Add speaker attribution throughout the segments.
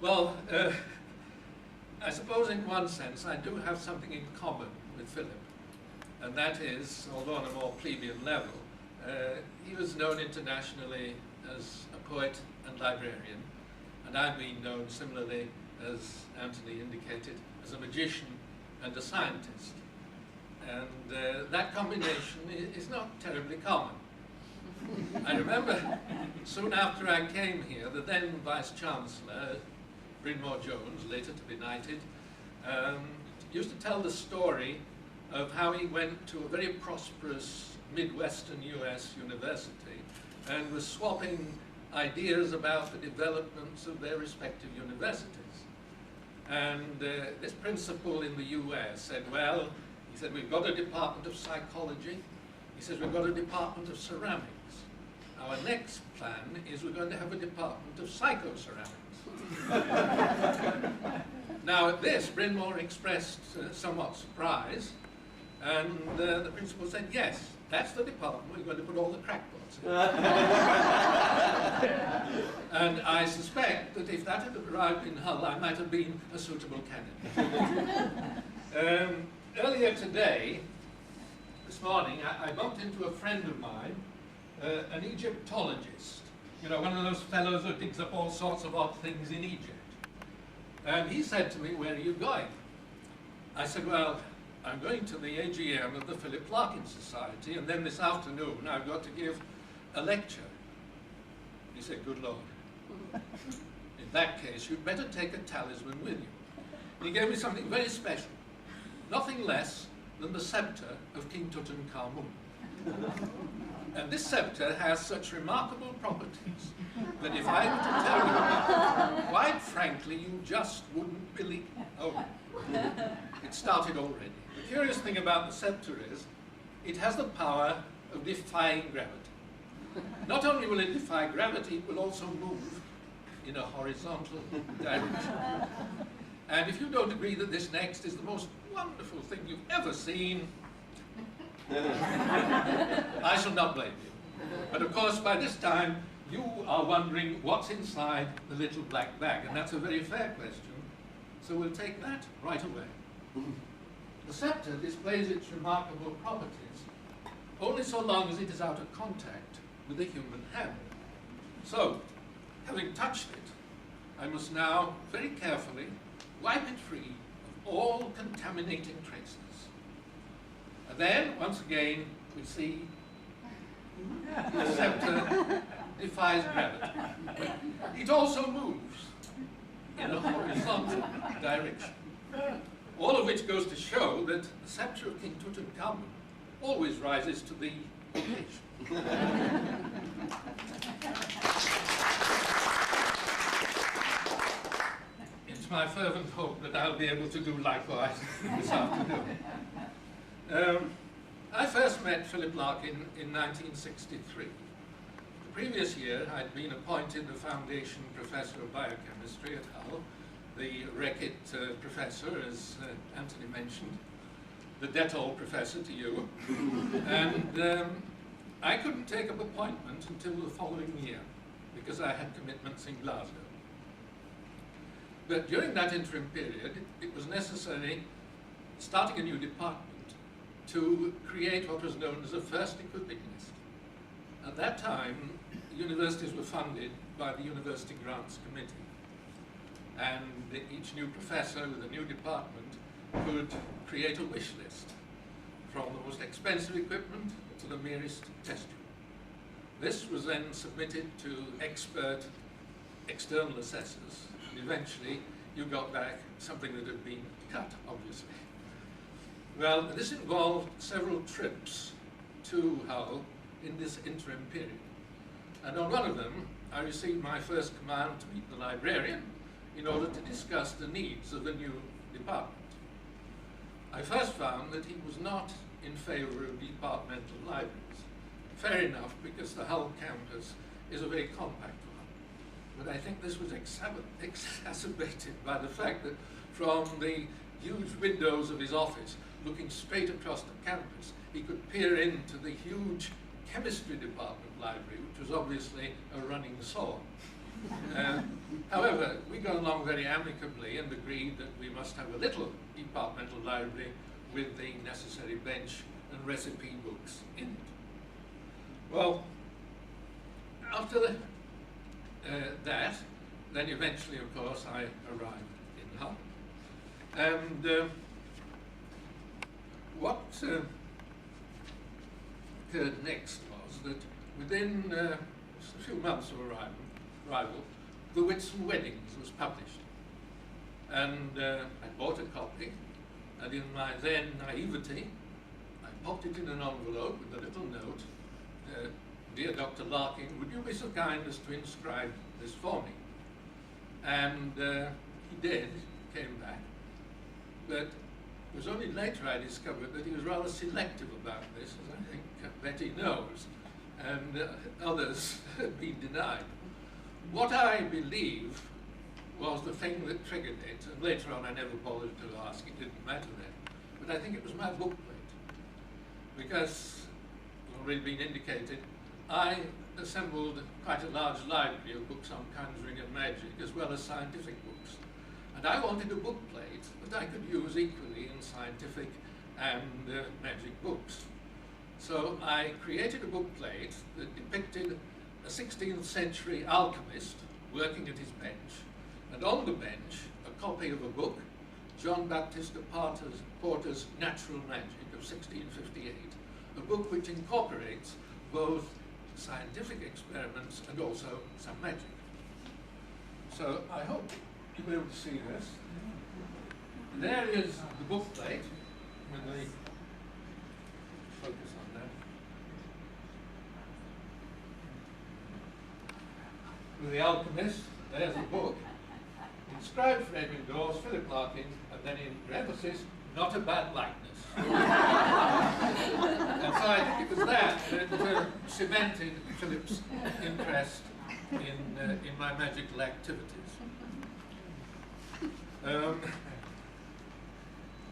Speaker 1: Well, I suppose in one sense I do have something in common with Philip, and that is, although on a more plebeian level, he was known internationally as a poet and librarian, and I've been known similarly, as Anthony indicated, as a magician and a scientist. And that combination is not terribly common. I remember soon after I came here, the then Vice-Chancellor, Brynmore Jones, later to be knighted, used to tell the story of how he went to a very prosperous Midwestern US university and was swapping ideas about the developments of their respective universities. And this principal in the US said, well, he said, we've got a department of psychology. He says, we've got a department of ceramics. Our next plan is we're going to have a department of psychoceramics. Now at this, Brynmore expressed somewhat surprise, and the principal said, yes, that's the department we're going to put all the crackpots in. And I suspect that if that had arrived in Hull, I might have been a suitable candidate. Earlier today, this morning, I bumped into a friend of mine, an Egyptologist. You know, one of those fellows who digs up all sorts of odd things in Egypt. And he said to me, where are you going? I said, well, I'm going to the AGM of the Philip Larkin Society, and then this afternoon I've got to give a lecture. He said, good Lord. In that case, you'd better take a talisman with you. And he gave me something very special. Nothing less than the scepter of King Tutankhamun. And this scepter has such remarkable properties that if I were to tell you, quite frankly, you just wouldn't believe. Oh, it started already. The curious thing about the scepter is it has the power of defying gravity. Not only will it defy gravity, it will also move in a horizontal direction. And if you don't agree that this next is the most wonderful thing you've ever seen, I shall not blame you. But of course, by this time, you are wondering what's inside the little black bag, and that's a very fair question. So we'll take that right away. The scepter displays its remarkable properties only so long as it is out of contact with the human hand. So, having touched it, I must now very carefully wipe it free of all contaminating traces. And then, once again, we see the scepter defies gravity. It also moves in a horizontal direction. All of which goes to show that the scepter of King Tutankhamun always rises to the occasion. It's my fervent hope that I'll be able to do likewise this afternoon. I first met Philip Larkin in 1963. The previous year, I'd been appointed the Foundation Professor of Biochemistry at Hull, the Reckitt Professor, as Anthony mentioned, the Dettol Professor to you, and I couldn't take up appointment until the following year because I had commitments in Glasgow. But during that interim period, it was necessary, starting a new department, to create what was known as a first equipping list. At that time, universities were funded by the University Grants Committee, and each new professor with a new department could create a wish list, from the most expensive equipment to the merest test tube. This was then submitted to expert external assessors, and eventually you got back something that had been cut, obviously. Well, this involved several trips to Hull in this interim period. And on one of them, I received my first command to meet the librarian in order to discuss the needs of the new department. I first found that he was not in favor of departmental libraries. Fair enough, because the Hull campus is a very compact one. But I think this was exacerbated by the fact that from the huge windows of his office, looking straight across the campus, he could peer into the huge chemistry department library, which was obviously a running saw. However, we got along very amicably and agreed that we must have a little departmental library with the necessary bench and recipe books in it. Well, after that, then eventually, of course, I arrived in Hull. And what occurred next was that within just a few months of arrival, The Whitsun Weddings was published. And I bought a copy, and in my then naivety, I popped it in an envelope with a little note. Dear Dr. Larkin, would you be so kind as to inscribe this for me? And he did, came back. But it was only later I discovered that he was rather selective about this, as I think Betty knows, and others had been denied. What I believe was the thing that triggered it, and later on I never bothered to ask, it didn't matter then, but I think it was my bookplate. Because, it's already been indicated, I assembled quite a large library of books on conjuring and magic, as well as scientific books. And I wanted a bookplate that I could use equally in scientific and magic books. So I created a bookplate that depicted a 16th century alchemist working at his bench, and on the bench a copy of a book, John Baptista Porter's Natural Magic of 1658, a book which incorporates both scientific experiments and also some magic. So I hope you'll be able to see this. There is the bookplate with the focus on that. With the alchemist, there's the book. Inscribed for Eddie Dawes, Philip Larkin, and then in parentheses, not a bad likeness. And so I think it was that cemented Philip's interest in my magical activities.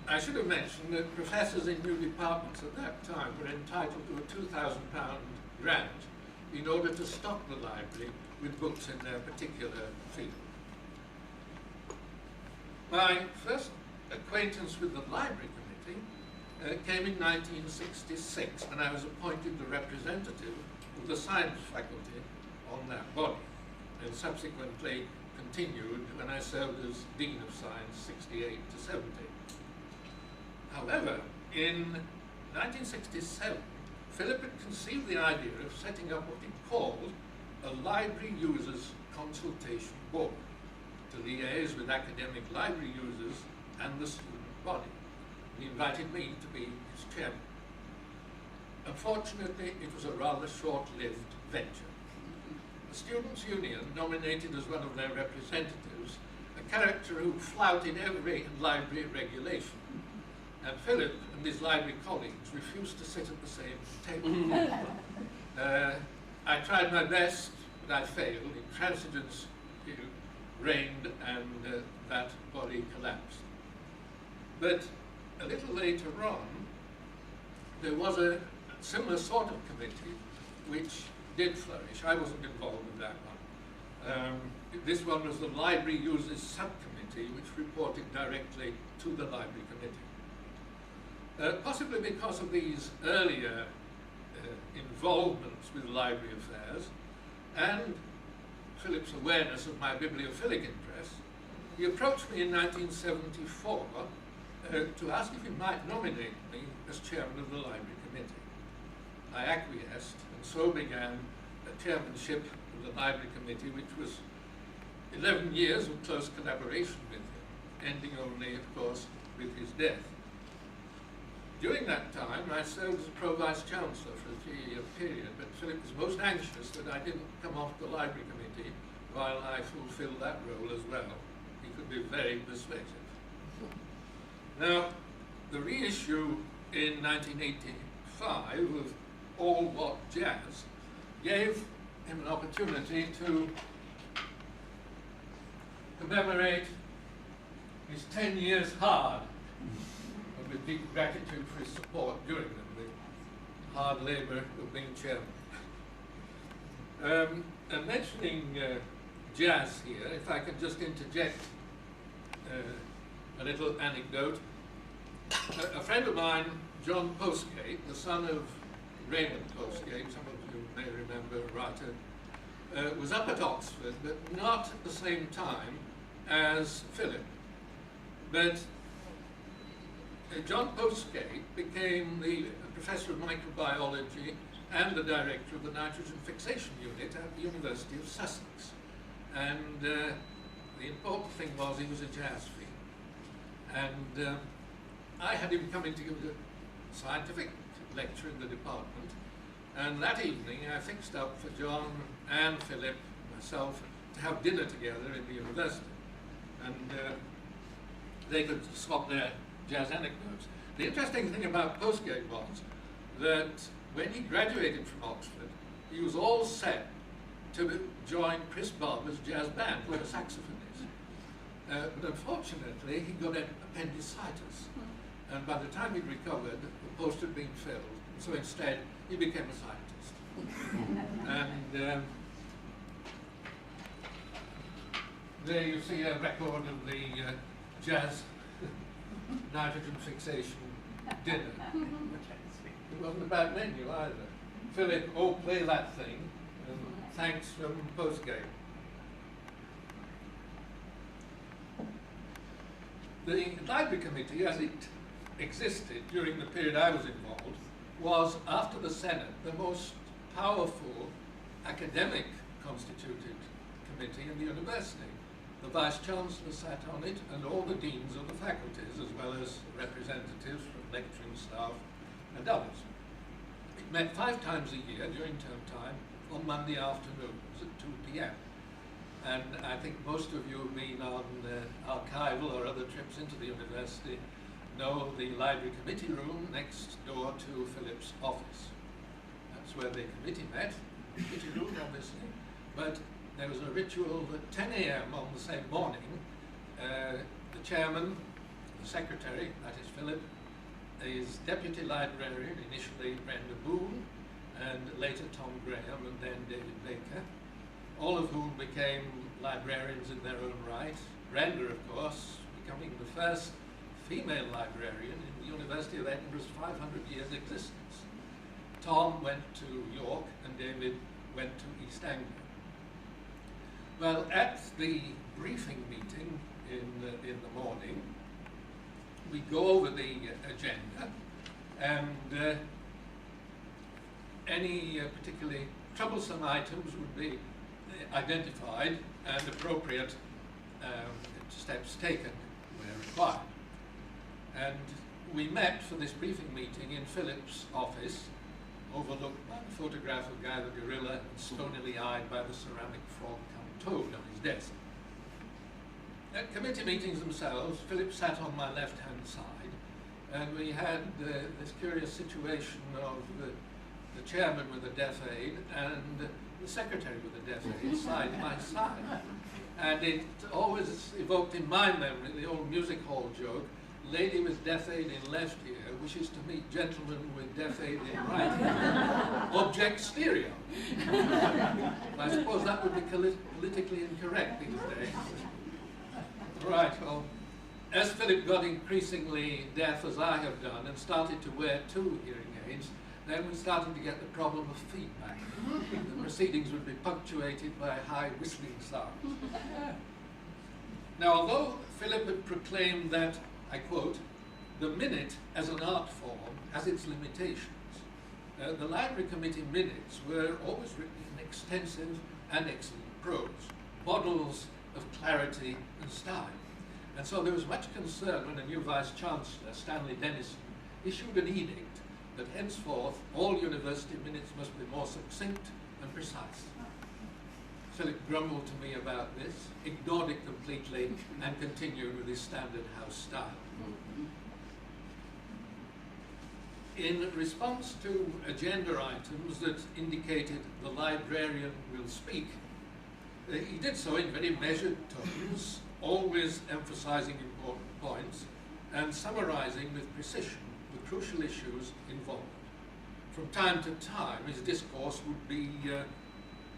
Speaker 1: I should have mentioned that professors in new departments at that time were entitled to a £2,000 grant in order to stock the library with books in their particular field. My first acquaintance with the library committee came in 1966 when I was appointed the representative of the science faculty on that body, and subsequently continued when I served as Dean of Science 68 to 70. However, in 1967, Philip had conceived the idea of setting up what he called a library users consultation board to liaise with academic library users and the student body. He invited me to be his chairman. Unfortunately, it was a rather short-lived venture. The Students' Union nominated as one of their representatives a character who flouted every library regulation. And Philip and his library colleagues refused to sit at the same table. I tried my best, but I failed. Intransigence reigned, and that body collapsed. But a little later on, there was a similar sort of committee which did flourish. I wasn't involved in that one. This one was the Library Users Subcommittee, which reported directly to the Library Committee. Possibly because of these earlier involvements with library affairs and Philip's awareness of my bibliophilic interests, he approached me in 1974 to ask if he might nominate me as chairman of the library committee. I acquiesced, and so began the chairmanship of the library committee, which was 11 years of close collaboration with him, ending only, of course, with his death. During that time, I served as Pro-Vice Chancellor for a 3-year period, but Philip was most anxious that I didn't come off the library committee while I fulfilled that role as well. He could be very persuasive. Now, the reissue in 1985 of All What Jazz gave him an opportunity to commemorate his 10 years hard, and with deep gratitude for his support during them, the hard labor of being chairman. And mentioning jazz here, if I can just interject a little anecdote. A friend of mine, John Postgate, the son of Raymond Postgate, some of you may remember, writer, was up at Oxford, but not at the same time as Philip. But John Postgate became the professor of microbiology and the director of the nitrogen fixation unit at the University of Sussex. And the important thing was he was a jazz fiend. And I had him coming to give a scientific lecture in the department. And that evening I fixed up for John and Philip, myself, to have dinner together in the university. And they could swap their jazz anecdotes. The interesting thing about Postgate was that when he graduated from Oxford, he was all set to join Chris Barber's jazz band, where a saxophonist. But unfortunately, he got appendicitis. And by the time he'd recovered, the post had been filled. So instead, he became a scientist. And there you see a record of the jazz nitrogen fixation dinner. It wasn't a bad menu either. Philip, oh, play that thing. And thanks from Postgate. The library committee, as it existed during the period I was involved, was, after the Senate, the most powerful academic constituted committee in the university. The Vice-Chancellor sat on it, and all the deans of the faculties, as well as representatives from lecturing staff and others. It met 5 times a year during term time on Monday afternoons at 2 p.m. And I think most of you have been on archival or other trips into the university know the library committee room next door to Philip's office. That's where the committee met, committee room obviously, but there was a ritual at 10 a.m. on the same morning. The chairman, the secretary, that is Philip, his deputy librarian, initially Brenda Boone, and later Tom Graham, and then David Baker, all of whom became librarians in their own right. Brenda, of course, becoming the first female librarian in the University of Edinburgh's 500 years existence. Tom went to York, and David went to East Anglia. Well, at the briefing meeting in the morning, we go over the agenda, and any particularly troublesome items would be identified and appropriate steps taken where required. And we met for this briefing meeting in Philip's office, overlooked by the photograph of Guy the Gorilla and stonily eyed by the ceramic frog come toad on his desk. At committee meetings themselves, Philip sat on my left-hand side, and we had this curious situation of the chairman with a deaf aid and the secretary with a deaf aid side by side. And it always evoked in my memory the old music hall joke, lady with deaf aid in left ear wishes to meet gentleman with deaf aid in right ear. Object stereo. I suppose that would be politically incorrect these days. Right, well, as Philip got increasingly deaf, as I have done, and started to wear 2 hearing aids, then we started to get the problem of feedback. The proceedings would be punctuated by high whistling sounds. Now, although Philip had proclaimed that, I quote, the minute as an art form has its limitations, the Library Committee minutes were always written in extensive and excellent prose, models of clarity and style. And so there was much concern when a new Vice-Chancellor, Stanley Denison, issued an edict that henceforth all university minutes must be more succinct and precise. Philip grumbled to me about this, ignored it completely, and continued with his standard house style. In response to agenda items that indicated the librarian will speak, he did so in very measured tones, always emphasizing important points and summarizing with precision the crucial issues involved. From time to time, his discourse would be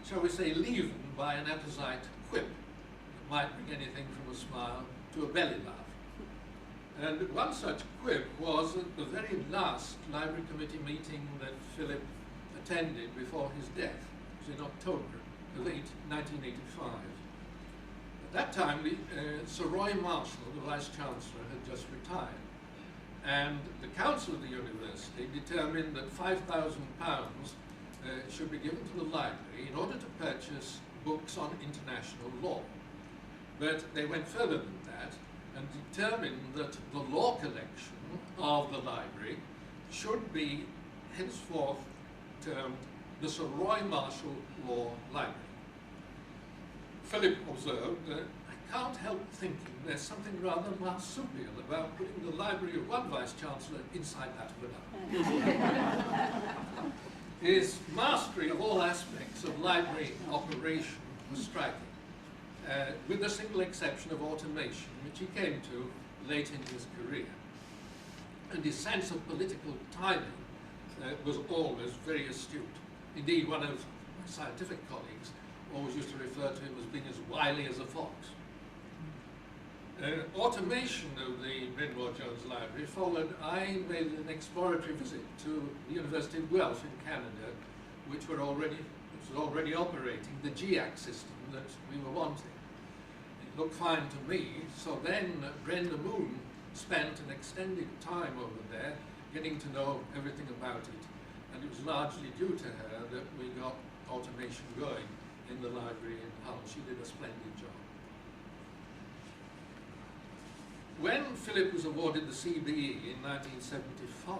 Speaker 1: shall we say, leaven by an apposite quip that might bring anything from a smile to a belly laugh. And one such quip was at the very last Library Committee meeting that Philip attended before his death. It was in October of 1985. At that time, Sir Roy Marshall, the Vice-Chancellor, had just retired. And the Council of the University determined that £5,000 should be given to the library in order to purchase books on international law. But they went further than that and determined that the law collection of the library should be henceforth termed the Sir Roy Marshall Law Library. Philip observed, I can't help thinking there's something rather marsupial about putting the library of one Vice-Chancellor inside that of another. His mastery of all aspects of library operation was striking, with the single exception of automation, which he came to late in his career. And his sense of political timing was always very astute. Indeed, one of my scientific colleagues always used to refer to him as being as wily as a fox. Automation of the Brynmore Jones Library followed. I made an exploratory visit to the University of Guelph in Canada, which was already operating the GIAC system that we were wanting. It looked fine to me, so then Brenda Moon spent an extended time over there getting to know everything about it, and it was largely due to her that we got automation going in the library in Hull. She did a splendid job. When Philip was awarded the CBE in 1975,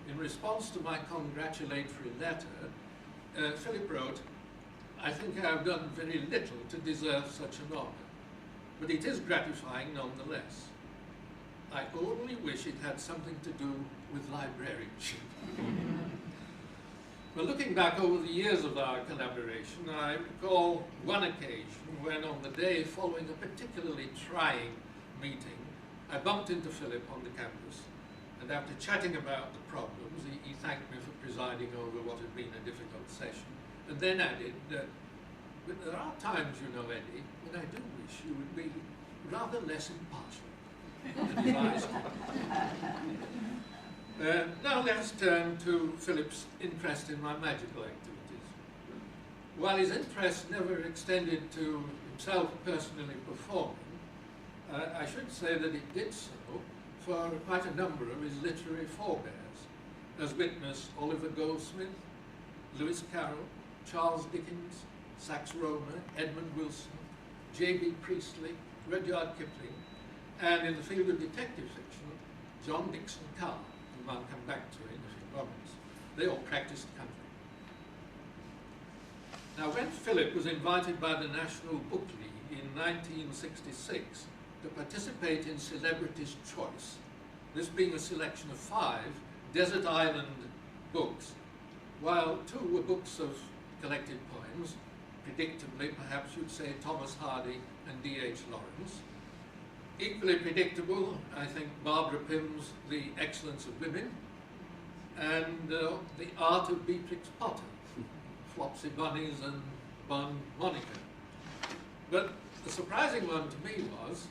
Speaker 1: in response to my congratulatory letter, Philip wrote, "I think I have done very little to deserve such an honour, but it is gratifying nonetheless. I only wish it had something to do with librarianship." Well, looking back over the years of our collaboration, I recall one occasion when on the day following a particularly trying meeting, I bumped into Philip on the campus, and after chatting about the problems, he thanked me for presiding over what had been a difficult session, and then added, "But there are times, you know, Eddie, when I do wish you would be rather less impartial." And his eyes now let's turn to Philip's interest in my magical activities. While his interest never extended to himself personally performing, I should say that it did so for quite a number of his literary forebears, as witnessed Oliver Goldsmith, Lewis Carroll, Charles Dickens, Sax Rohmer, Edmund Wilson, J.B. Priestley, Rudyard Kipling, and in the field of detective fiction, John Dixon Carr, whom I'll come back to in a few moments. They all practiced country. Now, when Philip was invited by the National Book League in 1966 to participate in Celebrities' Choice, this being a selection of 5 desert island books, while 2 were books of collected poems, predictably perhaps you'd say Thomas Hardy and D.H. Lawrence. Equally predictable, I think, Barbara Pym's The Excellence of Women, and The Art of Beatrix Potter, Flopsy Bunnies and Bon Monica. But the surprising one to me was,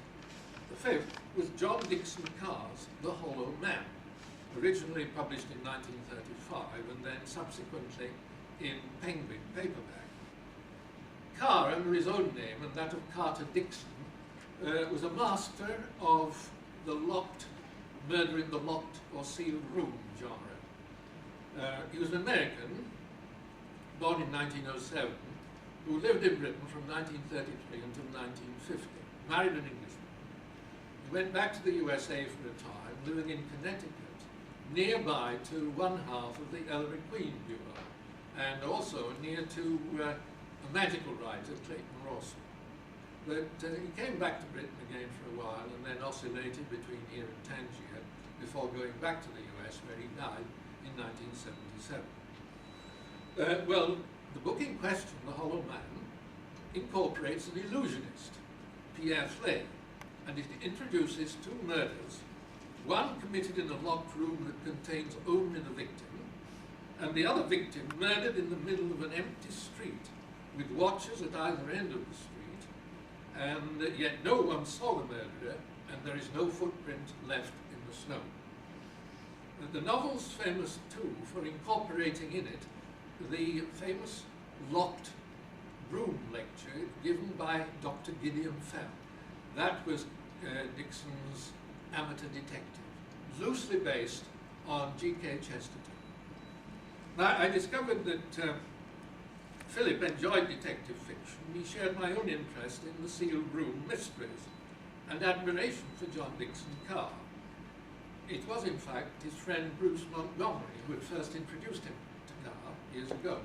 Speaker 1: the 5th was John Dixon Carr's The Hollow Man, originally published in 1935 and then subsequently in Penguin paperback. Carr, under his own name and that of Carter Dixon, was a master of the murder in the locked or sealed room genre. He was an American, born in 1907, who lived in Britain from 1933 until 1950, married an Englishman. He went back to the USA for a time, living in Connecticut, nearby to one half of the Ellery Queen Bureau, and also near to a magical writer, Clayton Rawson. But he came back to Britain again for a while and then oscillated between here and Tangier before going back to the US, where he died in 1977. Well, the book in question, The Hollow Man, incorporates an illusionist, Pierre Flay, and it introduces 2 murders, one committed in a locked room that contains only the victim, and the other victim murdered in the middle of an empty street with watchers at either end of the street, and yet no one saw the murderer, and there is no footprint left in the snow. The novel's famous too for incorporating in it the famous locked room lecture given by Dr. Gideon Fell. That was Dixon's amateur detective, loosely based on G.K. Chesterton. Now, I discovered that Philip enjoyed detective fiction. He shared my own interest in the sealed room mysteries and admiration for John Dickson Carr. It was, in fact, his friend Bruce Montgomery who had first introduced him to Carr years ago.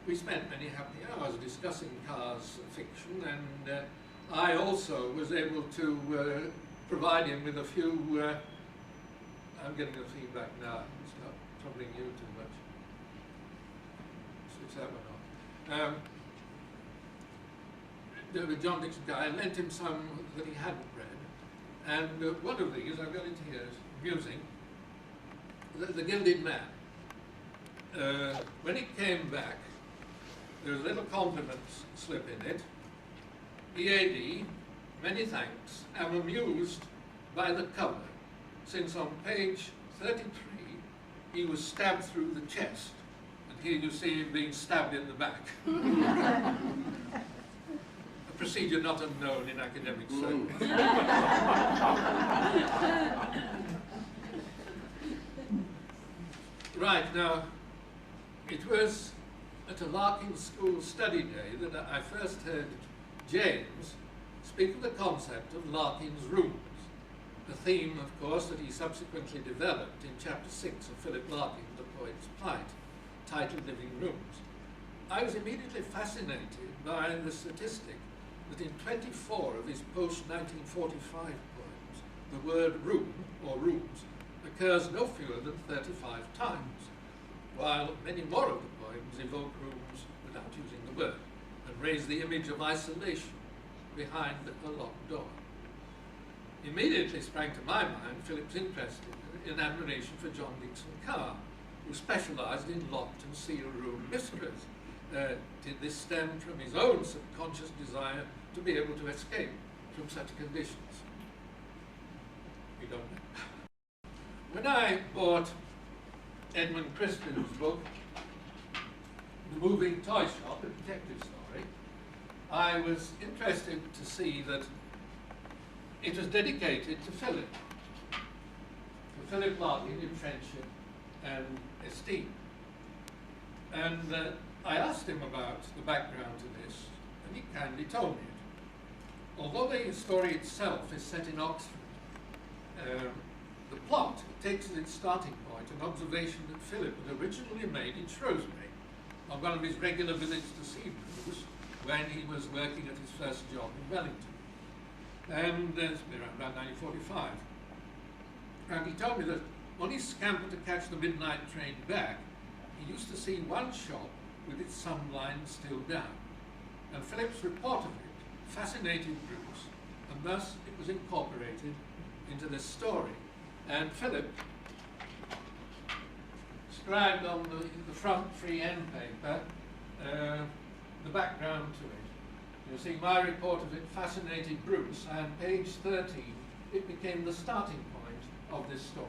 Speaker 1: We spent many happy hours discussing Carr's fiction, and I also was able to provide him with a few, I'm getting the feedback now, it's not troubling you too much. Switch that one off. With John Dickson Carr, I lent him some that he hadn't read, and one of these, I've got it here, is amusing, The Gilded Man. When it came back, there was a little compliment slip in it. EAD, many thanks, am amused by the cover, since on page 33 he was stabbed through the chest, and here you see him being stabbed in the back. A procedure not unknown in academic circles. Right, now, it was at a Larkin School study day that I first heard James speak of the concept of Larkin's rooms, a theme, of course, that he subsequently developed in Chapter 6 of Philip Larkin, The Poet's Plight, titled Living Rooms. I was immediately fascinated by the statistic that in 24 of his post-1945 poems, the word room, or rooms, occurs no fewer than 35 times, while many more of the poems evoke rooms without using the word, and raise the image of isolation behind a locked door. Immediately sprang to my mind Philip's interest in admiration for John Dickson Carr, who specialized in locked and sealed room mysteries. Did this stem from his own subconscious desire to be able to escape from such conditions? We don't know. When I bought Edmund Crispin's book, The Moving Toy Shop, a detective story, I was interested to see that it was dedicated to Philip Larkin in friendship and esteem. And I asked him about the background to this, and he kindly told me it. Although the story itself is set in Oxford, the plot takes as its starting point an observation that Philip had originally made in Shrewsbury on one of his regular visits to Seabrews when he was working at his first job in Wellington. And that's around 1945. And he told me that on his scamper to catch the midnight train back, he used to see one shop with its sunline still down. And Philip's report of it fascinated Bruce, and thus it was incorporated into this story. And Philip scribed on the front free end paper the background to it. You see, my report of it fascinated Bruce, and page 13, it became the starting point of this story.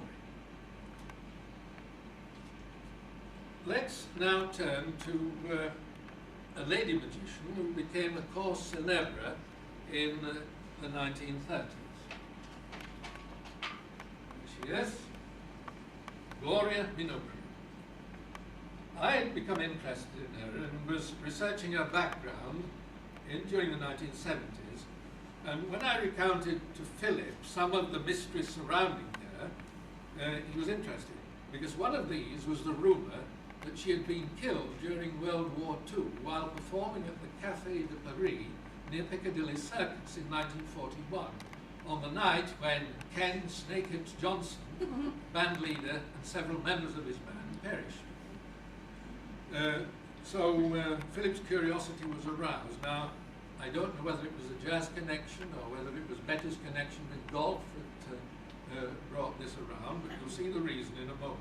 Speaker 1: Let's now turn to a lady magician who became a cause célèbre in the 1930s. She is Gloria Minoprio. I had become interested in her and was researching her background during the 1970s, and when I recounted to Philip some of the mysteries surrounding her, he was interested, because one of these was the rumour that she had been killed during World War II while performing at the Café de Paris near Piccadilly Circus in 1941, on the night when Ken Snakehips Johnson, band leader, and several members of his band perished. So Philip's curiosity was aroused. Now, I don't know whether it was a jazz connection or whether it was Betty's connection with golf that brought this around, but you'll see the reason in a moment.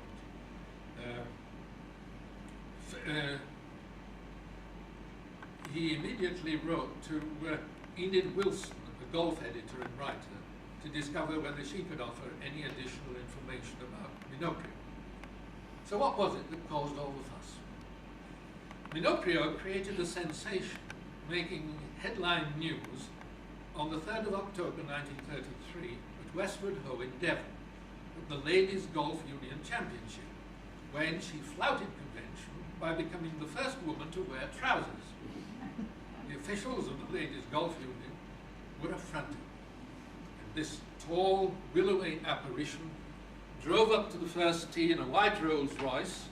Speaker 1: he immediately wrote to Enid Wilson, a golf editor and writer, to discover whether she could offer any additional information about Minoprio. So what was it that caused all the fuss? Minoprio created a sensation, making headline news on the 3rd of October 1933 at Westward Ho in Devon, at the Ladies Golf Union Championship, when she flouted convention by becoming the first woman to wear trousers. The officials of the Ladies Golf Union were affronted. And this tall, willowy apparition drove up to the first tee in a white Rolls Royce,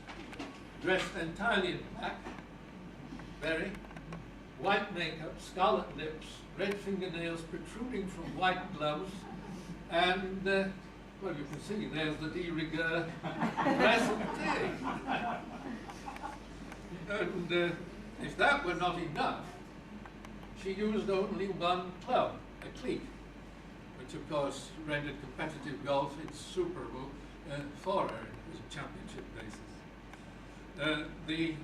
Speaker 1: dressed entirely in black, very white makeup, scarlet lips, red fingernails protruding from white gloves, and, well, you can see there's the de rigueur presentee. And if that were not enough, she used only one club, a cleek, which of course rendered competitive golf insuperable for her as a championship basis. The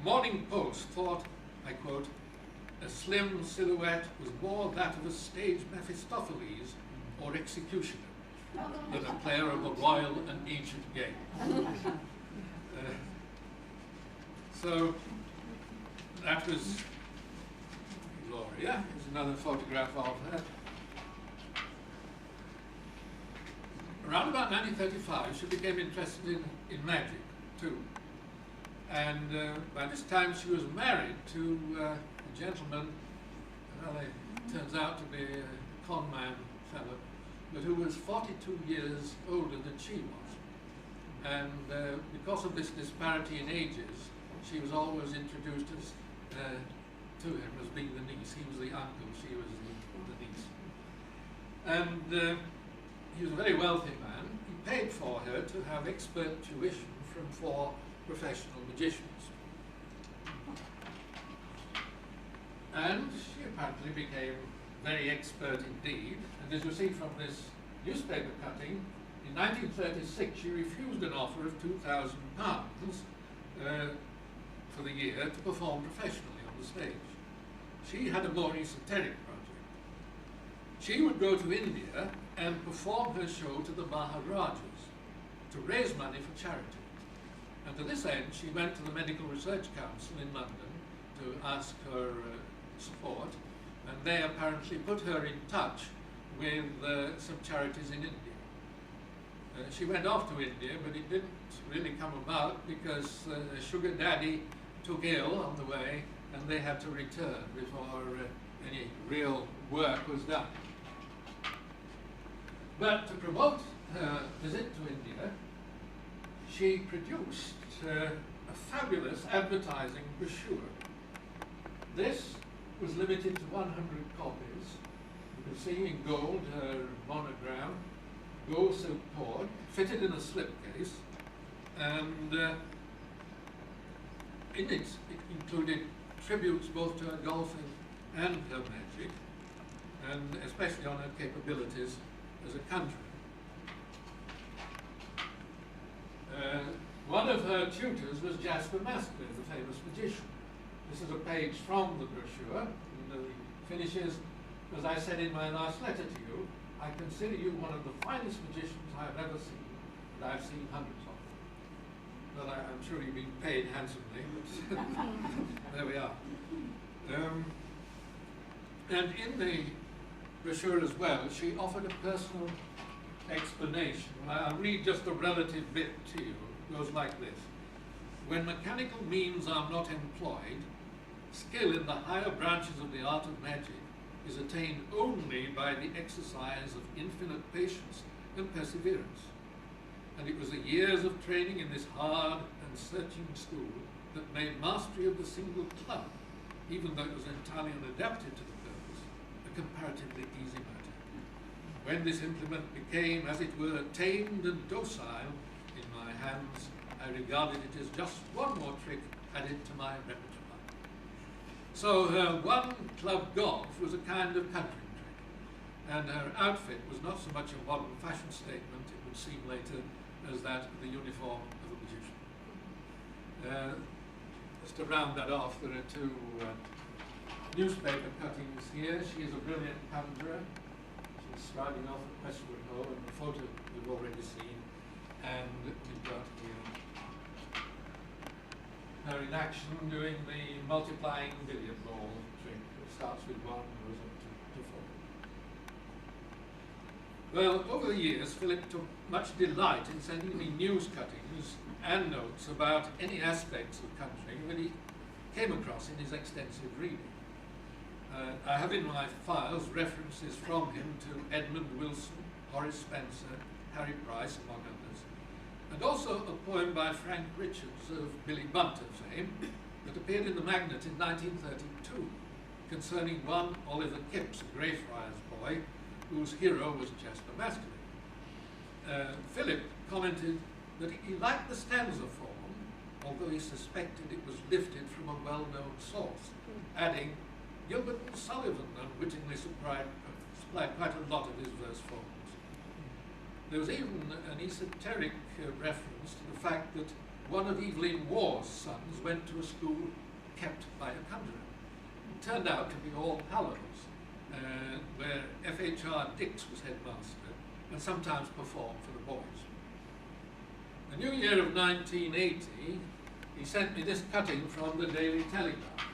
Speaker 1: Morning Post thought, I quote, "A slim silhouette was more that of a stage Mephistopheles or executioner than a player of a royal and ancient game." So that was Gloria. Here's another photograph of her. Around about 1935, she became interested in magic too. And by this time, she was married to a gentleman, well, he turns out to be a con man fellow, but who was 42 years older than she was. And because of this disparity in ages, she was always introduced as, to him as being the niece. He was the uncle, she was the niece. And he was a very wealthy man. He paid for her to have expert tuition from 4 professional magicians. And she apparently became very expert indeed. And as you see from this newspaper cutting, in 1936 she refused an offer of £2,000 for the year to perform professionally on the stage. She had a more esoteric project. She would go to India and perform her show to the Maharajas to raise money for charity. And to this end, she went to the Medical Research Council in London to ask her support, and they apparently put her in touch with some charities in India. She went off to India, but it didn't really come about because a sugar daddy took ill on the way, and they had to return before any real work was done. But to promote her visit to India, she produced a fabulous advertising brochure. This was limited to 100 copies. You can see in gold her monogram, gold silk cord, fitted in a slipcase, and in it included tributes both to her golfing and her magic, and especially on her capabilities as a conjurer. One of her tutors was Jasper Maskelyne, the famous magician. This is a page from the brochure, and the finishes, as I said in my last letter to you, "I consider you one of the finest magicians I have ever seen, and I've seen hundreds of them." Well, I'm sure you've been paid handsomely, but there we are. And in the brochure as well, she offered a personal explanation. I'll read just a relative bit to you. It goes like this. "When mechanical means are not employed, skill in the higher branches of the art of magic is attained only by the exercise of infinite patience and perseverance. And it was the years of training in this hard and searching school that made mastery of the single club, even though it was entirely unadapted to the purpose, a comparatively easy matter. When this implement became, as it were, tamed and docile in my hands, I regarded it as just one more trick added to my repertoire." So her one club golf was a kind of conjuring trick, and her outfit was not so much a modern fashion statement, it would seem later, as that of the uniform of a magician. Just to round that off, there are 2 newspaper cuttings here. She is a brilliant conjurer. She's striding off at Westwood Ho, and the photo we've already seen. And we've got here her in action doing the multiplying billiard ball trick. It starts with 1 and goes up to 4. Well, over the years, Philip took much delight in sending me news cuttings and notes about any aspects of country that he came across in his extensive reading. I have in my files references from him to Edmund Wilson, Horace Spencer, Harry Price, among others, and also a poem by Frank Richards of Billy Bunter fame that appeared in the Magnet in 1932, concerning one Oliver Kipps, a Greyfriars boy, whose hero was Jasper Maskery. Philip commented that he liked the stanza form, although he suspected it was lifted from a well-known source, adding, Gilbert and Sullivan unwittingly supplied quite a lot of his verse forms. There was even an esoteric reference to the fact that one of Evelyn Waugh's sons went to a school kept by a conjurer. It turned out to be All Hallows, where F.H.R. Dix was headmaster and sometimes performed for the boys. The new year of 1980, he sent me this cutting from the Daily Telegraph.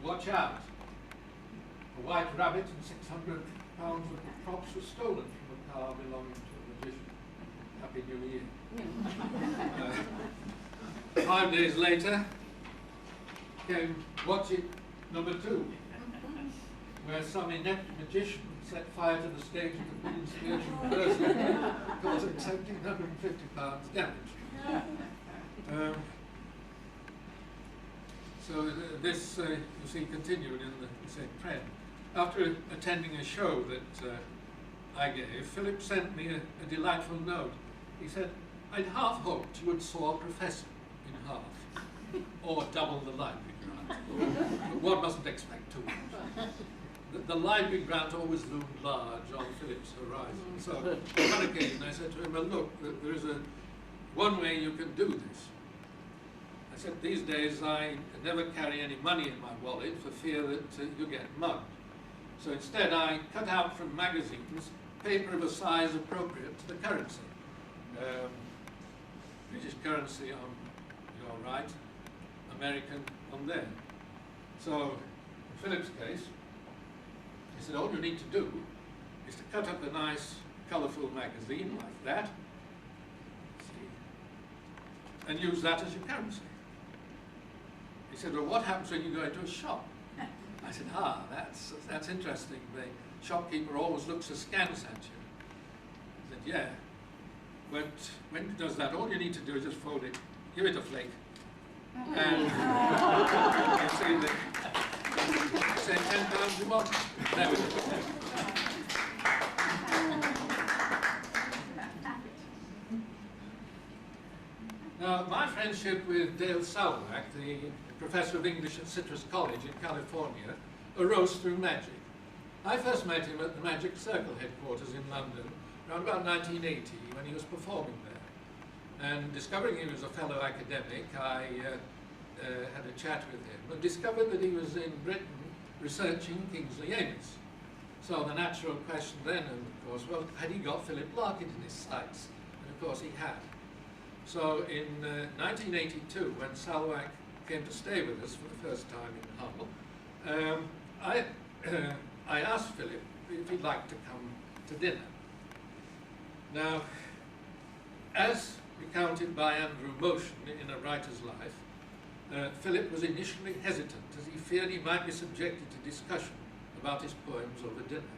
Speaker 1: Watch out. A white rabbit and £600 worth of props were stolen from a car belonging to a magician. Happy New Year. 5 days later came Watch It #2, where some inept magician set fire to the stage of the Queen's Theatre in Bursley, causing £1,750 damage. So this, you see, continued in the same trend. After attending a show that I gave, Philip sent me a delightful note. He said, I'd half hoped you would saw a professor in half, or double the library grant. But one mustn't expect too much. The library grant always loomed large on Philip's horizon. So on one occasion I said to him, well look, there is one way you can do this. I said, these days I never carry any money in my wallet for fear that you get mugged. So instead I cut out from magazines paper of a size appropriate to the currency. British currency on your right, American on there. So in Philip's case, he said, all you need to do is to cut up a nice, colourful magazine like that, see, and use that as your currency. He said, well, what happens when you go into a shop? I said, that's interesting. The shopkeeper always looks askance at you. He said, yeah, but when it does that, all you need to do is just fold it, give it a flick, and you see the say £10 you want. There we go. Now, my friendship with Dale Salwack, the professor of English at Citrus College in California, arose through magic. I first met him at the Magic Circle headquarters in London around about 1980 when he was performing there. And discovering he was a fellow academic, I had a chat with him and discovered that he was in Britain researching Kingsley Amis. So the natural question then, of course, well, had he got Philip Larkin in his sights? And of course he had. So in 1982, when Salwack came to stay with us for the first time in Hull, I asked Philip if he'd like to come to dinner. Now, as recounted by Andrew Motion in A Writer's Life, Philip was initially hesitant as he feared he might be subjected to discussion about his poems over dinner.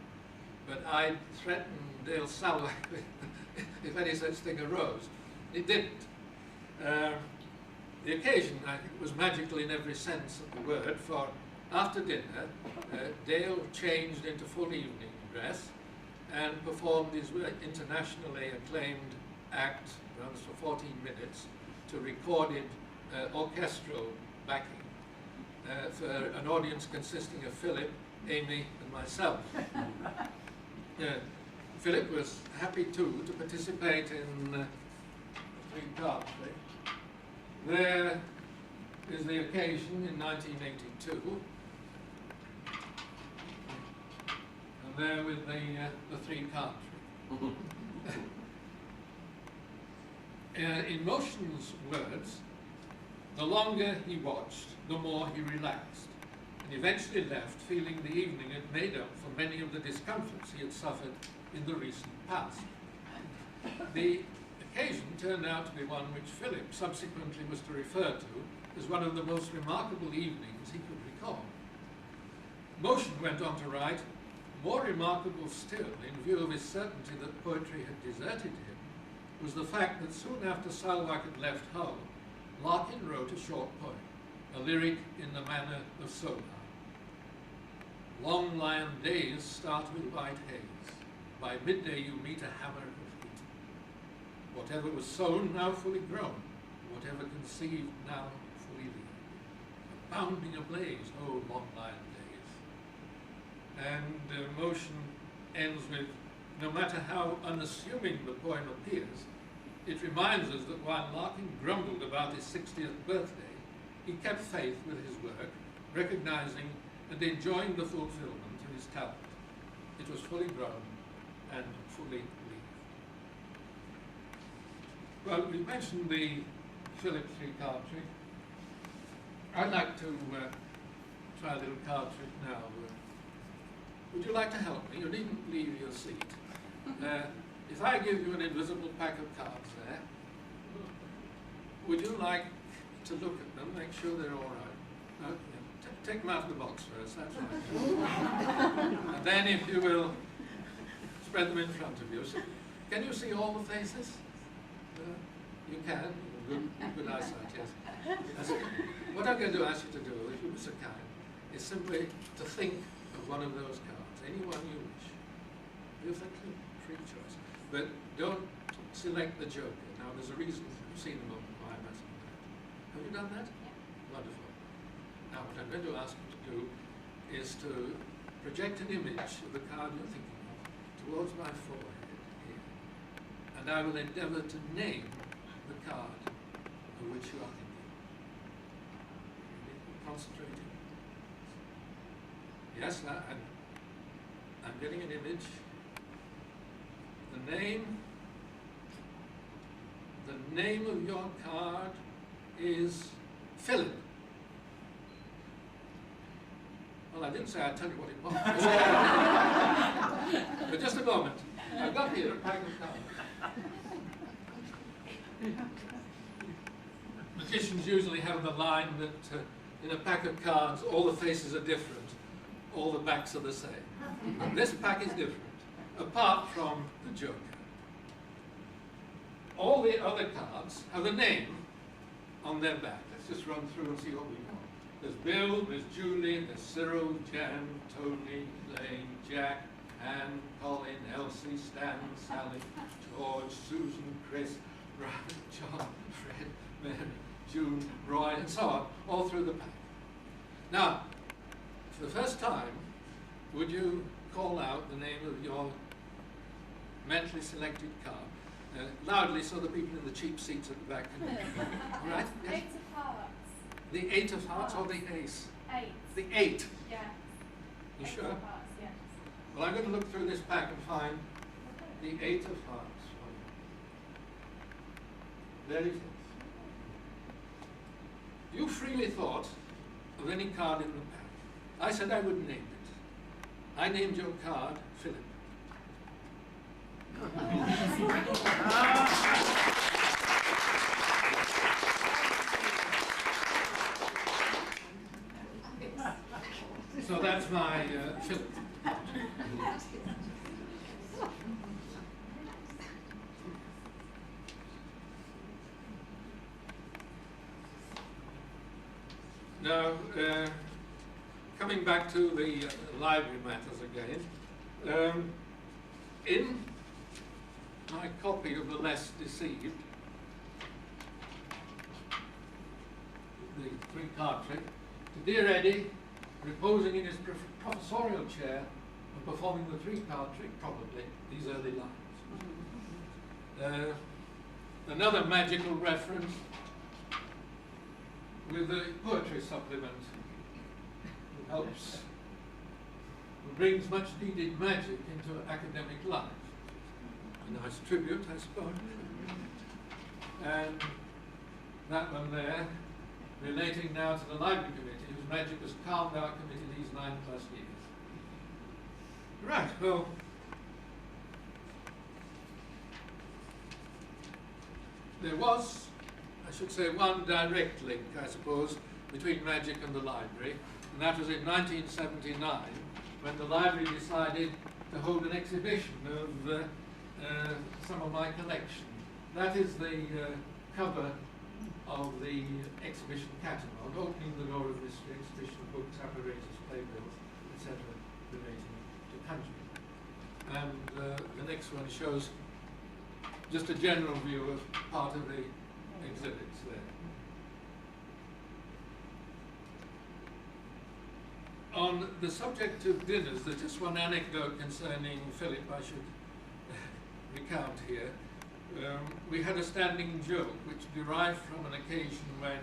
Speaker 1: But I threatened Dale Salwack if any such thing arose. It didn't. The occasion, I think, was magical in every sense of the word, for after dinner, Dale changed into full evening dress and performed his internationally acclaimed act, runs for 14 minutes, to recorded orchestral backing for an audience consisting of Philip, Amy, and myself. Philip was happy too to participate in 3 cards. There is the occasion in 1982. there with the three-card trick. In Motion's words, the longer he watched, the more he relaxed, and eventually left feeling the evening had made up for many of the discomforts he had suffered in the recent past. The occasion turned out to be one which Philip subsequently was to refer to as one of the most remarkable evenings he could recall. Motion went on to write, more remarkable still, in view of his certainty that poetry had deserted him, was the fact that soon after Salwak had left Hull, Larkin wrote a short poem, a lyric in the manner of Sohar. Long lion days start with white haze. By midday you meet a hammer of heat. Whatever was sown, now fully grown. Whatever conceived, now fully laid. Abounding ablaze, oh long lion days. And Motion ends with, no matter how unassuming the poem appears, it reminds us that while Larkin grumbled about his 60th birthday, he kept faith with his work, recognizing and enjoying the fulfillment of his talent. It was fully grown and fully lived. Well, we mentioned the Philip three-card trick. I'd like to try a little card trick now. Would you like to help me? You needn't leave your seat. If I give you an invisible pack of cards there, would you like to look at them, make sure they're all right? Yeah. Take them out of the box first, that's right. And then if you will, spread them in front of you. So, can you see all the faces? You can. Good eyesight, yes. What I'm going to ask you to do, if you'll be so kind, is simply to think of one of those cards, any one you wish. You've a free choice. But don't select the Joker. Now, there's a reason you've seen the moment why I'm asking that. Have you done that?
Speaker 2: Yeah.
Speaker 1: Wonderful. Now, what I'm going to ask you to do is to project an image of the card you're thinking of towards my forehead here. And I will endeavor to name the card of which you are thinking. Concentrating. Yes, I'm getting an image. The name of your card is Philip. Well, I didn't say I'd tell you what it was. But just a moment. I've got here a pack of cards. Magicians usually have the line that in a pack of cards, all the faces are different, all the backs are the same. And this pack is different, apart from the Joker. All the other cards have a name on their back. Let's just run through and see what we got. There's Bill, there's Julie, there's Cyril, Jan, Tony, Elaine, Jack, Anne, Colin, Elsie, Stan, Sally, George, Susan, Chris, Brian, John, Fred, Mary, June, Roy, and so on, all through the pack. Now, for the first time, would you call out the name of your mentally selected card loudly so the people in the cheap seats at the back can hear? All right? Yes?
Speaker 2: 8 of hearts.
Speaker 1: The 8 of hearts or the ace?
Speaker 2: 8.
Speaker 1: The 8.
Speaker 2: Yeah.
Speaker 1: You
Speaker 2: 8
Speaker 1: sure?
Speaker 2: of hearts, yes.
Speaker 1: Well, I'm going to look through this pack and find the 8 of hearts. There it is. You freely thought of any card in the pack. I said I would name it. I named your card Philip. So that's my Philip. Now, coming back to the library matters again, in my copy of The Less Deceived, the three-card trick, to dear Eddie, reposing in his professorial chair and performing the three-card trick, probably, these early lines. Another magical reference with the poetry supplement, who and brings much needed magic into academic life. A nice tribute, I suppose. And that one there, relating now to the Library Committee, whose magic has calmed our committee these 9+ years. Right, well, there was, I should say, one direct link, I suppose, between magic and the library, and that was in 1979, when the library decided to hold an exhibition of some of my collection. That is the cover of the exhibition catalogue, opening the door of this exhibition of books, apparatus, playbills, etc., relating to conjuring. And the next one shows just a general view of part of the exhibits there. On the subject of dinners, there's just one anecdote concerning Philip I should recount here. We had a standing joke which derived from an occasion when,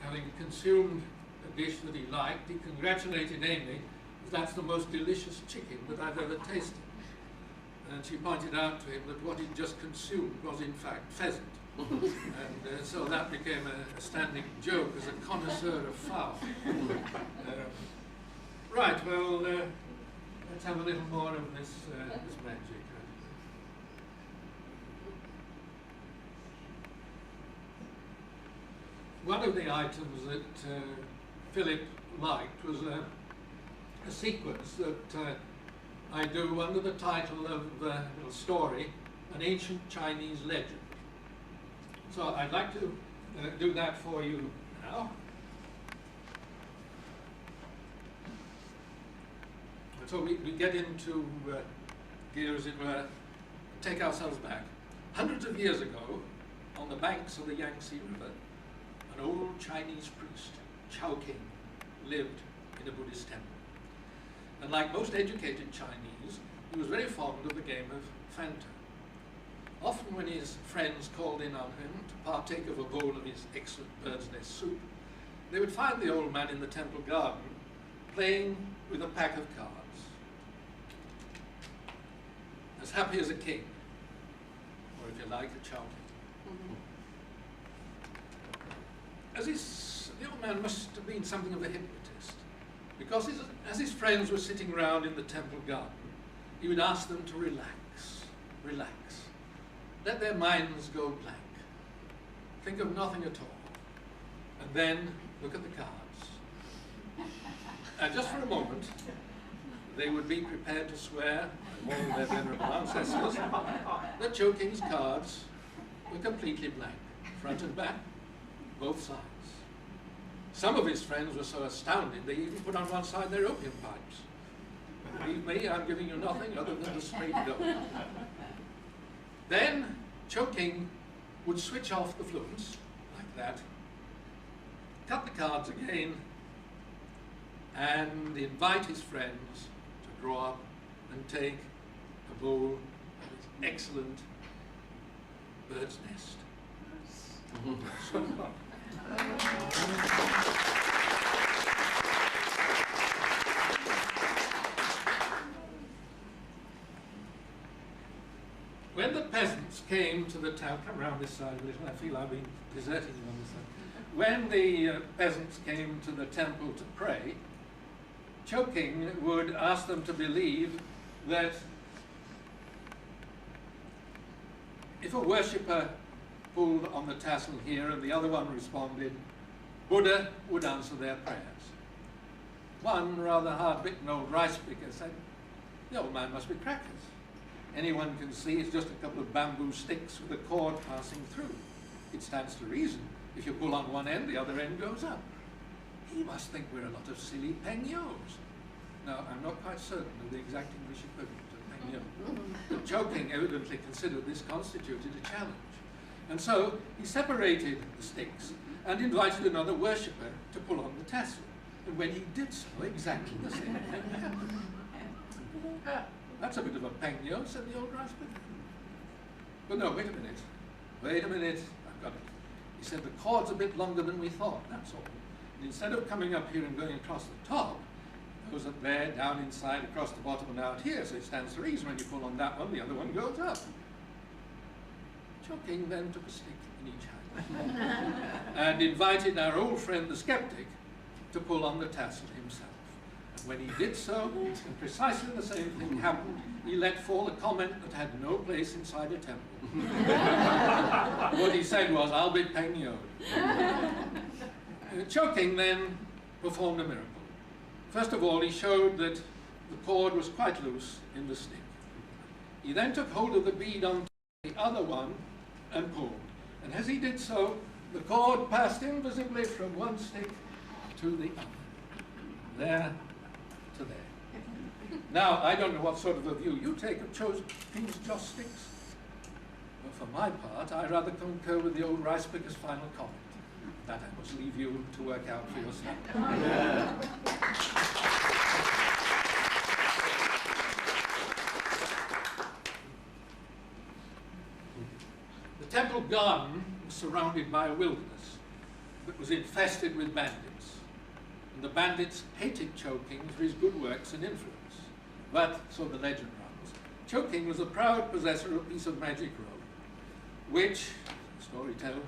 Speaker 1: having consumed a dish that he liked, he congratulated Amy, "That's the most delicious chicken that I've ever tasted." And she pointed out to him that what he'd just consumed was in fact pheasant. And so that became a standing joke as a connoisseur of fowl. Right, well, let's have a little more of this magic. One of the items that Philip liked was a sequence that I do under the title of the little story, An Ancient Chinese Legend. So I'd like to do that for you now. So we get into gear, as it were, take ourselves back. Hundreds of years ago, on the banks of the Yangtze River, an old Chinese priest, Chao King, lived in a Buddhist temple. And like most educated Chinese, he was very fond of the game of Fanta. Often when his friends called in on him to partake of a bowl of his excellent bird's nest soup, they would find the old man in the temple garden playing with a pack of cards, as happy as a king, or if you like, a Chao King. The old man must have been something of a hypnotist, because as his friends were sitting round in the temple garden, he would ask them to relax, relax. Let their minds go blank. Think of nothing at all. And then look at the cards. And just for a moment, they would be prepared to swear, by all their venerable ancestors, that Chao King's cards were completely blank, front and back, both sides. Some of his friends were so astounded they even put on one side their opium pipes. Believe me, I'm giving you nothing other than the straight dough. Then Chao King would switch off the fluence, like that, cut the cards again, and invite his friends to draw up and take a bowl of his excellent bird's nest. When the peasants came to the town, come round this side a little, I feel I've been deserting you on this side. When the peasants came to the temple to pray, Chao King would ask them to believe that if a worshipper pulled on the tassel here and the other one responded, Buddha would answer their prayers. One rather hard-bitten old rice picker said, "The old man must be crackers. Anyone can see it's just a couple of bamboo sticks with a cord passing through. It stands to reason. If you pull on one end, the other end goes up. He must think we're a lot of silly pengyos." Now, I'm not quite certain of the exact English equivalent of pengyo, but Chao King evidently considered this constituted a challenge. And so he separated the sticks and invited another worshipper to pull on the tassel. And when he did so, exactly the same thing happened. "That's a bit of a pengyo," said the old rice picker. "But no, wait a minute. Wait a minute. I've got it." He said, "The cord's a bit longer than we thought, that's all. And instead of coming up here and going across the top, goes up there, down inside, across the bottom, and out here. So it stands to reason when you pull on that one, the other one goes up. Choking then took a stick in each hand and invited our old friend the skeptic to pull on the tassel himself. And when he did so, and precisely the same thing happened, he let fall a comment that had no place inside a temple. What he said was, "I'll be paying Choking then performed a miracle. First of all, he showed that the cord was quite loose in the stick. He then took hold of the bead on the other one and pulled. And as he did so, the cord passed invisibly from one stick to the other, there to there. Now, I don't know what sort of a view you take of Choking's joss sticks, but for my part, I rather concur with the old rice picker's final comment. That I must leave you to work out for yourself. The temple garden was surrounded by a wilderness that was infested with bandits. And the bandits hated Choking for his good works and influence. But, so the legend runs, Choking was a proud possessor of a piece of magic rope, which, the story tells,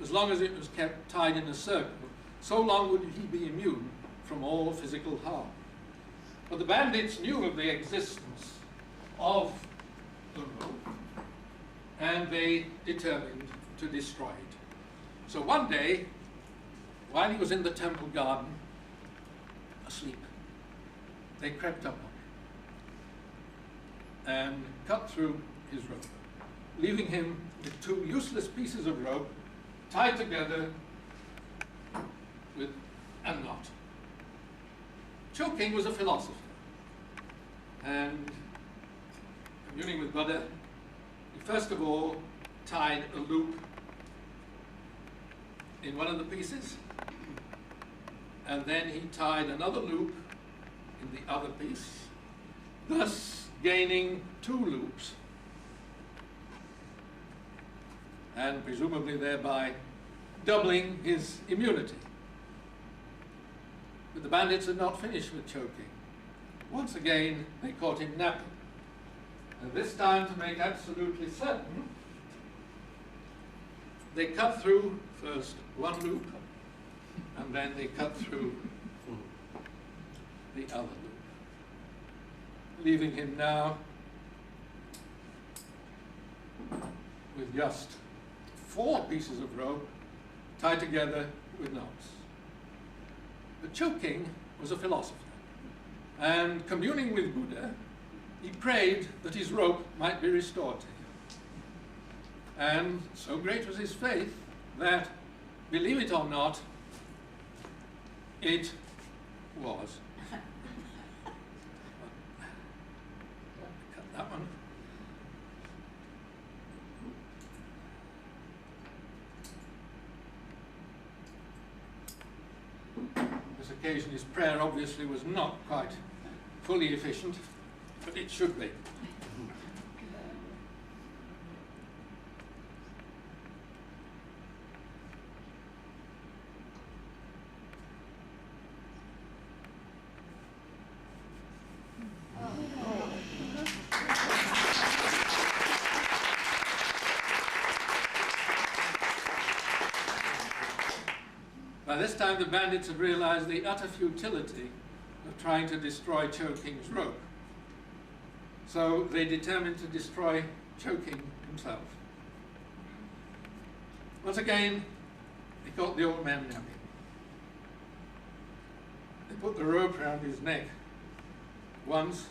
Speaker 1: as long as it was kept tied in a circle, so long would he be immune from all physical harm. But the bandits knew of the existence of the rope, and they determined to destroy it. So one day, while he was in the temple garden, asleep, they crept up on him and cut through his rope, leaving him with two useless pieces of rope tied together with a knot. Choking was a philosopher, and communing with Buddha, he first of all tied a loop in one of the pieces, and then he tied another loop in the other piece, thus gaining two loops, and presumably thereby doubling his immunity. But the bandits had not finished with Choking. Once again, they caught him napping. And this time, to make absolutely certain, they cut through first one loop, and then they cut through the other loop, leaving him now with just 4 pieces of rope tied together with knots. But Choking was a philosopher, and communing with Buddha, he prayed that his rope might be restored to him. And so great was his faith that, believe it or not, it was. Cut that one. This occasion, his prayer obviously was not quite fully efficient, but it should be. By this time, the bandits had realized the utter futility of trying to destroy Choking's rope. So they determined to destroy Choking himself. Once again, they caught the old man napping. They put the rope around his neck once,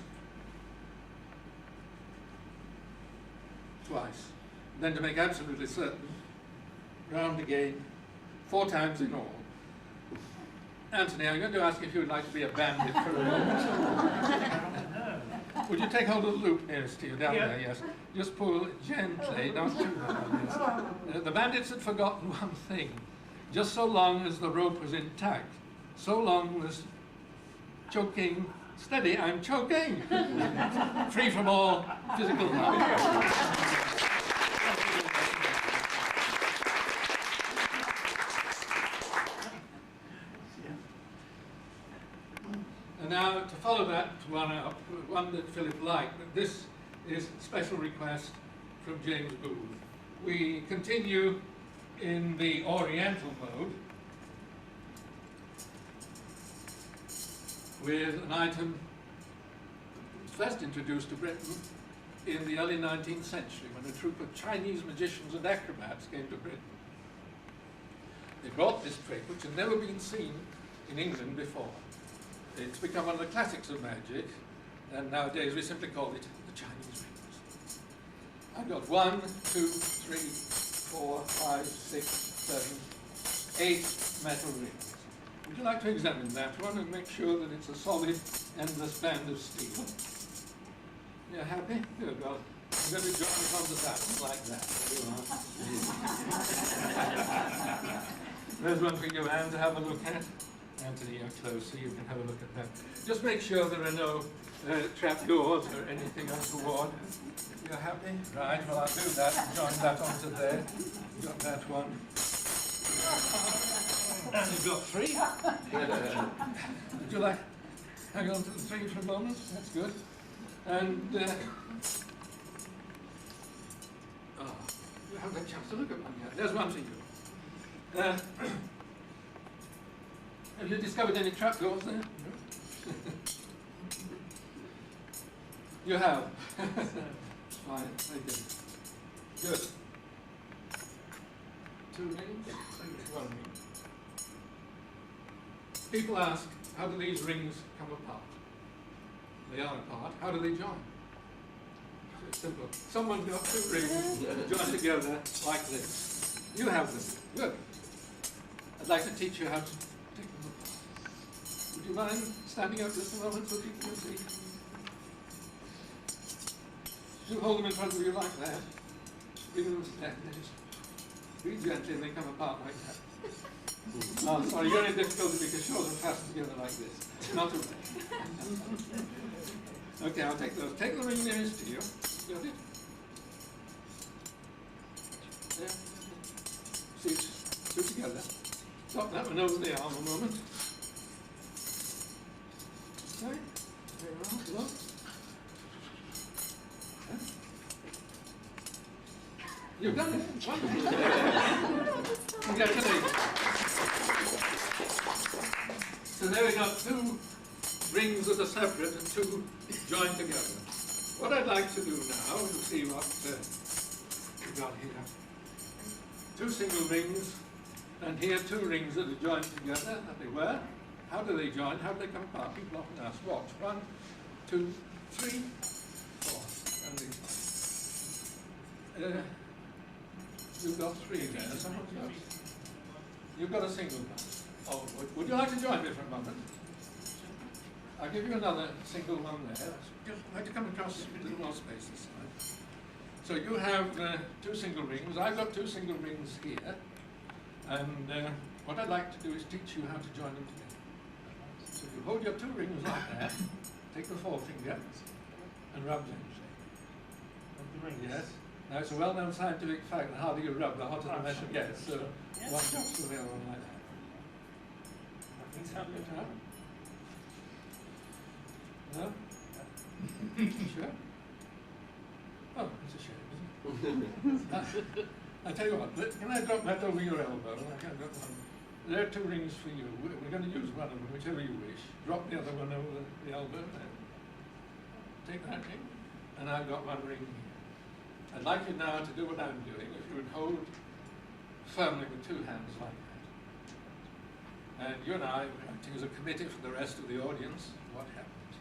Speaker 1: twice, and then to make absolutely certain, round again, 4 times in all. Anthony, I'm going to ask if you would like to be a bandit for a moment. Would you take hold of the loop nearest to you, down there, yes. Just pull gently, not too hard. Yes. The bandits had forgotten one thing. Just so long as the rope was intact, so long was Choking steady. I'm choking! Free from all physical harm. And now, to follow that one up, one that Philip liked, but this is a special request from James Booth. We continue in the Oriental mode with an item first introduced to Britain in the early 19th century when a troupe of Chinese magicians and acrobats came to Britain. They brought this trick, which had never been seen in England before. It's become one of the classics of magic, and nowadays we simply call it the Chinese rings. I've got 1, 2, 3, 4, 5, 6, 7, 8 metal rings. Would you like to examine that one and make sure that it's a solid, endless band of steel? You're happy? Good. Well, I'm going to join it onto that one like that. There you are. There's one for you, Anne, to have a look at. Anthony, you're closer, you can have a look at that. Just make sure there are no trapdoors or anything untoward. You're happy? Right, well I'll do that. Join that onto there. Got that one. And you've got 3. Would you like hang on to the 3 for a moment? That's good. And you haven't had a chance to look at one yet. There's one for you. Have you discovered any trapdoors there? No? You have. Fine, very good. Good. 2 rings, 1 ring. People ask, how do these rings come apart? They are apart. How do they join? It's simple. Someone got 2 rings joined together like this. You have them. Good. I'd like to teach you how to take them apart. Would you mind standing up just a moment so people can see? You hold them in front of you like that. Bring them to that. Breathe gently and they come apart like that. Oh, sorry, you're in difficulty because yours are fastened together like this. Not too bad. Okay, I'll take those. Take the ring nearest to you. Got it? There. See, 2 together. Drop that one over the arm a moment. Okay, there you are. Look. You've done it. Wonderful. Congratulations. So there we got 2 rings that are separate and 2 joined together. What I'd like to do now is see what we've got here. 2 single rings, and here 2 rings that are joined together, that they were. How do they join? How do they come apart? People often ask, what? 1, 2, 3, 4. And you've got 3 there. Someone's got. You've got a single one. Oh, would you like to join me for a moment? I'll give you another single one there. Just like to come across a little more space this side. So you have 2 single rings. I've got 2 single rings here. And what I'd like to do is teach you how to join them together. So you hold your 2 rings like that. Take the forefinger and rub gently. Yes. Now it's a well-known scientific fact that the harder you rub, the hotter the metal gets. So one drops to the other one like that. Nothing's happening now. No? Sure? Oh, it's a shame, isn't it? I tell you what, can I drop that over your elbow? I can't drop one. There are 2 rings for you. We're going to use one of them, whichever you wish. Drop the other one over the elbow. Take that ring. And I've got 1 ring here. I'd like you now to do what I'm doing. If you would hold firmly with 2 hands like that. And you and I are acting as a committee for the rest of the audience. What happens?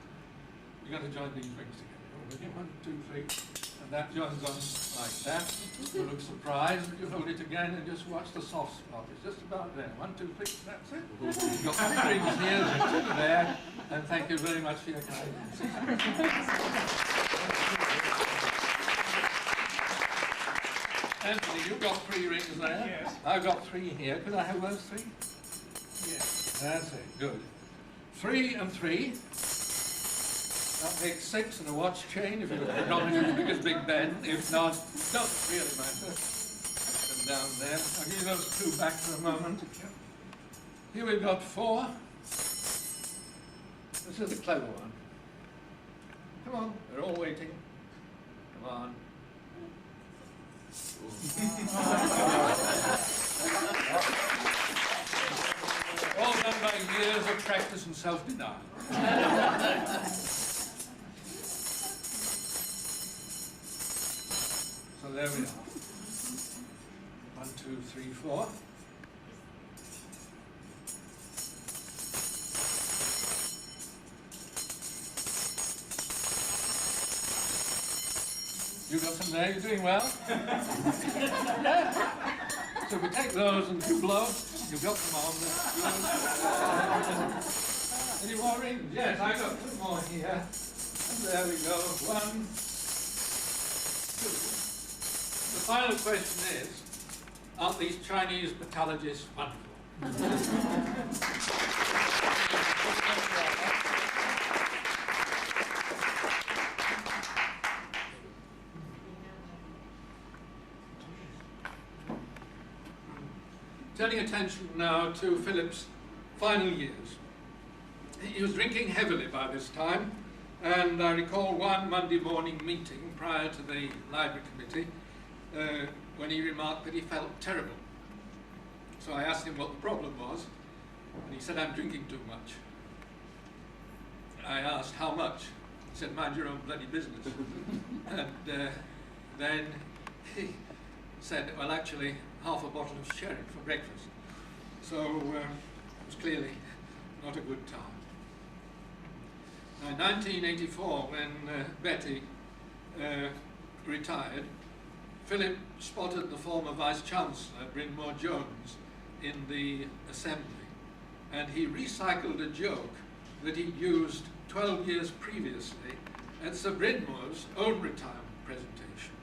Speaker 1: You're going to join these rings together. With you, 1, 2, 3. And that joins on like that. You look surprised, you hold it again and just watch the soft spot. It's just about there. 1, 2, 3, that's it. You've got 3 rings here and 2 there. And thank you very much for your kindness. Anthony, you've got 3 rings there. Yes. I've got 3 here. Could I have those 3? Yes. That's it. Good. 3 and 3. That makes 6 and a watch chain if you've got it as big as Big Ben. If not, don't really matter. Put them down there. I'll give you those 2 back for a moment. Here we've got 4. This is the clever one. Come on, they're all waiting. Come on. All done by years of practice and self-denial. So there we are. 1, 2, 3, 4. You got some there, you're doing well. Yeah. So we take those and you blow, you've got them on. Any more rings? Yes, I got 2 more here. And there we go. 1, 2. The final question is, aren't these Chinese pathologists wonderful? Turning attention now to Philip's final years. He was drinking heavily by this time, and I recall one Monday morning meeting prior to the library committee when he remarked that he felt terrible. So I asked him what the problem was, and he said, "I'm drinking too much." I asked, "How much?" He said, "Mind your own bloody business." And then he said, "Well, actually, half a bottle of sherry for breakfast." So it was clearly not a good time. Now, in 1984, when Betty retired, Philip spotted the former Vice-Chancellor, Brynmore Jones, in the Assembly, and he recycled a joke that he'd used 12 years previously at Sir Brynmore's own retirement presentation,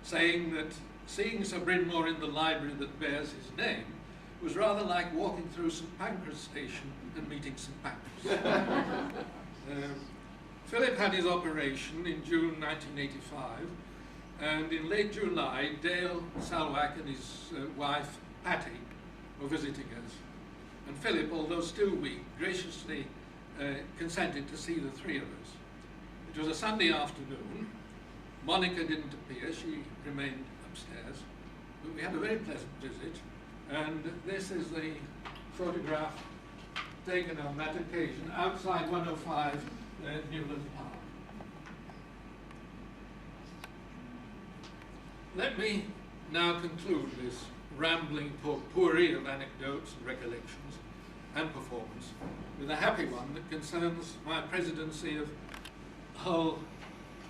Speaker 1: saying that seeing Sir Brynmore in the library that bears his name was rather like walking through St Pancras Station and meeting St Pancras. Philip had his operation in June 1985, and in late July, Dale Salwack and his wife, Patty, were visiting us. And Philip, although still weak, graciously consented to see the 3 of us. It was a Sunday afternoon. Monica didn't appear, she remained upstairs, but we had a very pleasant visit, and this is the photograph taken on that occasion outside 105 Newland Park. Let me now conclude this rambling potpourri of anecdotes and recollections and performance with a happy one that concerns my presidency of Hull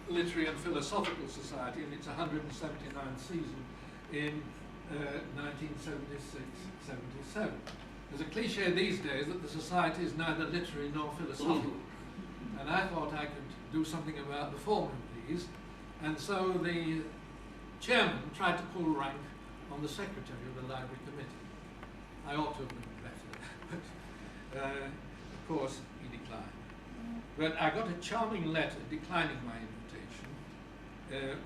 Speaker 1: Literary and Philosophical Society in its 179th season in 1976-77. There's a cliche these days that the society is neither literary nor philosophical, and I thought I could do something about the former of these, and so the chairman tried to pull rank on the secretary of the library committee. I ought to have been better, but of course he declined. But I got a charming letter declining my invitation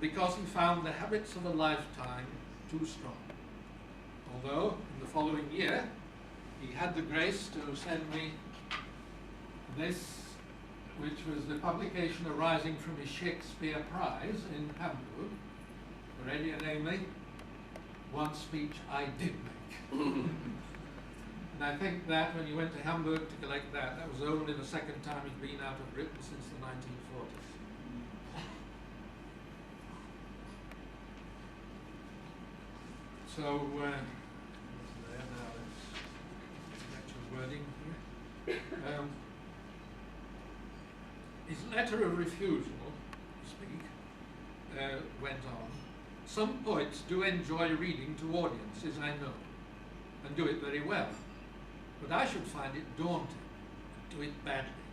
Speaker 1: because he found the habits of a lifetime too strong. Although, in the following year, he had the grace to send me this, which was the publication arising from his Shakespeare Prize in Hamburg. For Eddie and Amy, one speech I did make. And I think that when he went to Hamburg to collect that, that was only the second time he'd been out of Britain since the 1940s. So, there now, let's actual wording here. His letter of refusal, to speak, went on. Some poets do enjoy reading to audiences, I know, and do it very well. But I should find it daunting, and do it badly.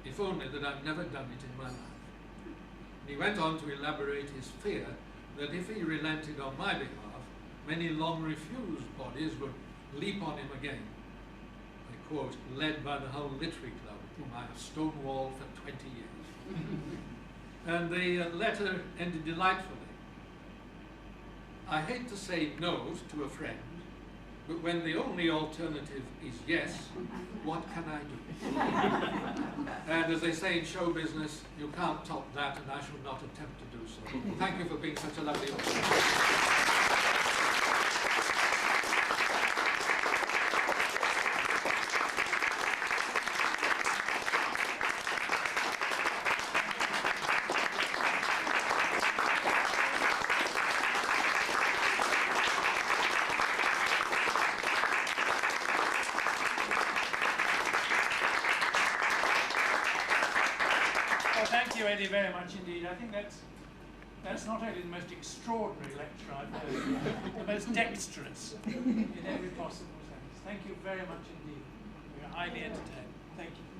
Speaker 1: If only that I've never done it in my life. And he went on to elaborate his fear that if he relented on my behalf, many long refused bodies would leap on him again. I quote, led by the Hull Literary Club, whom I have stonewalled for 20 years. And the letter ended delightfully. I hate to say no to a friend, But when the only alternative is yes, what can I do? And as they say in show business, you can't top that, and I shall not attempt to do so. Thank you for being such a lovely audience.
Speaker 2: Thank you, Eddie, very much indeed. I think that's not only the most extraordinary lecture I've heard, the most dexterous in every possible sense. Thank you very much indeed. We are highly entertained. Thank you.